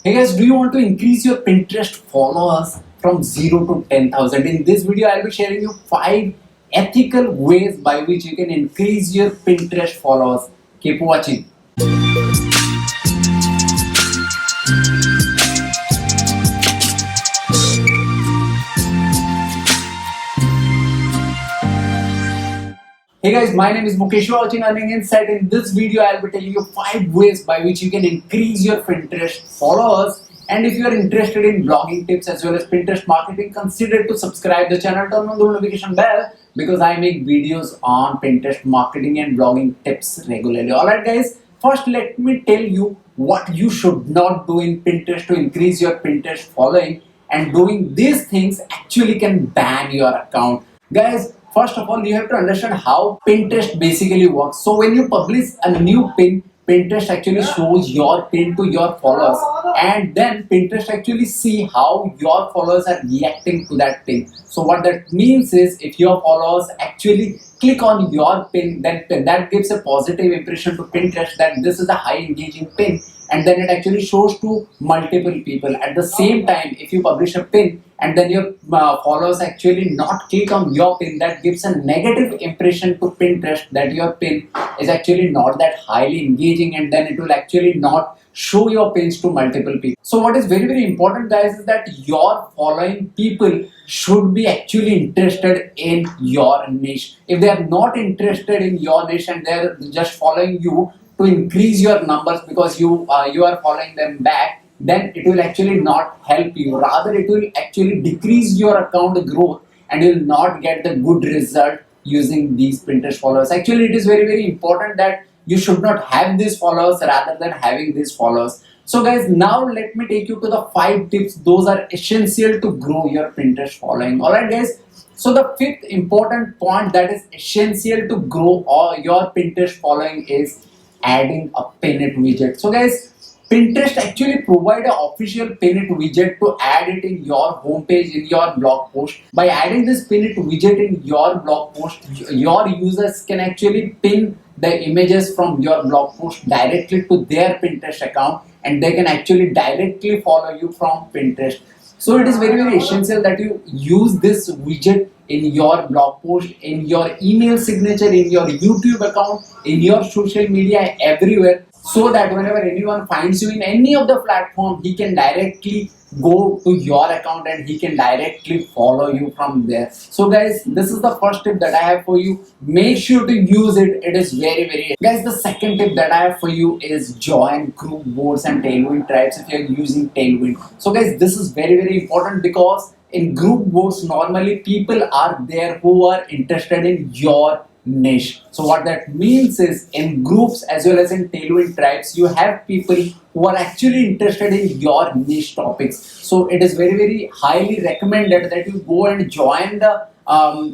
Hey guys, do you want to increase your Pinterest followers from 0 to 10,000? In this video, I'll be sharing you 5 ethical ways by which you can increase your Pinterest followers. Keep watching. Hey guys, my name is Mukesh. You are watching Earning Insight. In this video, I'll be telling you 5 ways by which you can increase your Pinterest followers. And if you are interested in blogging tips as well as Pinterest marketing, consider to subscribe the channel, turn on the notification bell because I make videos on Pinterest marketing and blogging tips regularly. Alright guys, first let me tell you what you should not do in Pinterest to increase your Pinterest following, and doing these things actually can ban your account. Guys, first of all, you have to understand how Pinterest basically works. So when you publish a new pin, Pinterest actually shows your pin to your followers, and then Pinterest actually see how your followers are reacting to that pin. So what that means is, if your followers actually click on your pin, then that gives a positive impression to Pinterest that this is a high engaging pin, and then it actually shows to multiple people. At the same time, if you publish a pin and then your followers actually not click on your pin, that gives a negative impression to Pinterest that your pin is actually not that highly engaging, and then it will actually not show your pins to multiple people. So what is very important guys is that your following people should be actually interested in your niche. If they are not interested in your niche and they are just following you to increase your numbers because you are following them back, then it will actually not help you. Rather, it will actually decrease your account growth and you will not get the good result using these Pinterest followers. Actually, it is very important that you should not have these followers rather than having these followers. So guys, now let me take you to the 5 tips. Those are essential to grow your Pinterest following. Alright guys. So the 5th important point that is essential to grow your Pinterest following is adding a pin it widget. So guys, Pinterest actually provide an official pin it widget to add it in your homepage, in your blog post. By adding this pin it widget in your blog post, your users can actually pin the images from your blog post directly to their Pinterest account, and they can actually directly follow you from Pinterest. So it is very essential that you use this widget in your blog post, in your email signature, in your YouTube account, in your social media, everywhere, so that whenever anyone finds you in any of the platform, he can directly go to your account and he can directly follow you from there. So guys, this is the first tip that I have for you. Make sure to use it. It is very guys. The second tip that I have for you is join group boards and Tailwind tribes if you are using Tailwind. So guys, this is very important because in group boards normally people are there who are interested in your niche. So what that means is, in groups as well as in Tailwind tribes, you have people who are actually interested in your niche topics. So it is very highly recommended that you go and join the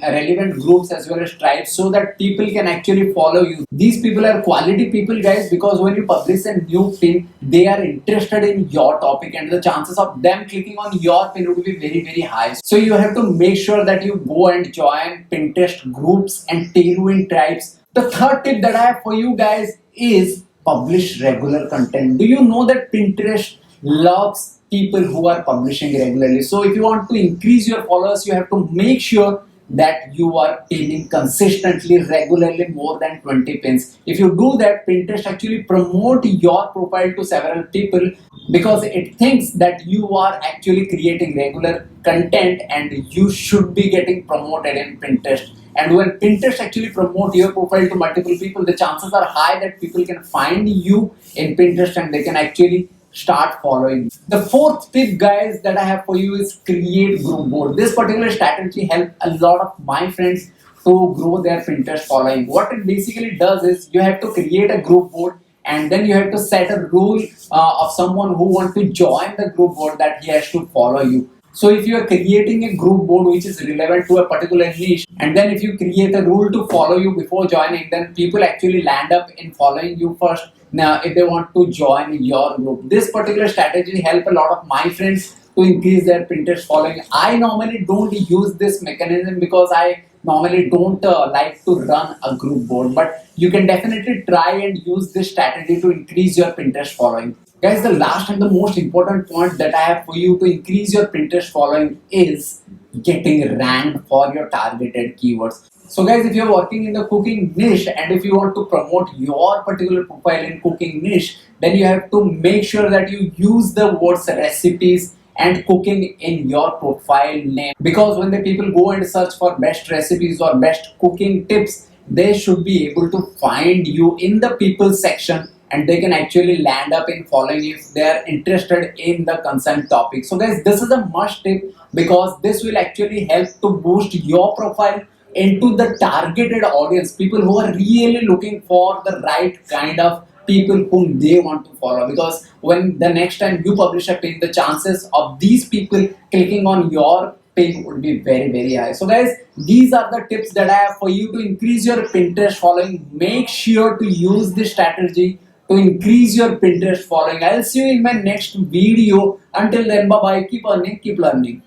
relevant groups as well as tribes so that people can actually follow you. These people are quality people guys, because when you publish a new pin, they are interested in your topic and the chances of them clicking on your pin would be very high. So you have to make sure that you go and join Pinterest groups and Tailwind tribes. The third tip that I have for you guys is publish regular content. Do you know that Pinterest loves people who are publishing regularly? So if you want to increase your followers, you have to make sure that you are pinning consistently, regularly, more than 20 pins. If you do that, Pinterest actually promote your profile to several people because it thinks that you are actually creating regular content and you should be getting promoted in Pinterest. And when Pinterest actually promote your profile to multiple people, the chances are high that people can find you in Pinterest and they can actually start following. The 4th tip guys that I have for you is create group board. This particular strategy helped a lot of my friends to grow their Pinterest following. What it basically does is, you have to create a group board and then you have to set a rule of someone who wants to join the group board that he has to follow you. So if you are creating a group board which is relevant to a particular niche, and then if you create a rule to follow you before joining, then people actually land up in following you first. Now, if they want to join your group, this particular strategy help a lot of my friends to increase their Pinterest following. I normally don't use this mechanism because I normally don't like to run a group board, but you can definitely try and use this strategy to increase your Pinterest following. Guys, the last and the most important point that I have for you to increase your Pinterest following is getting ranked for your targeted keywords. So guys, if you're working in the cooking niche and if you want to promote your particular profile in cooking niche, then you have to make sure that you use the words recipes and cooking in your profile name, because when the people go and search for best recipes or best cooking tips, they should be able to find you in the people section and they can actually land up in following if they are interested in the concerned topic. So guys, this is a must tip because this will actually help to boost your profile into the targeted audience, people who are really looking for the right kind of people whom they want to follow. Because when the next time you publish a page, the chances of these people clicking on your page would be very high. So guys, these are the tips that I have for you to increase your Pinterest following. Make sure to use this strategy to increase your Pinterest following. I'll see you in my next video. Until then, bye bye. Keep earning, keep learning.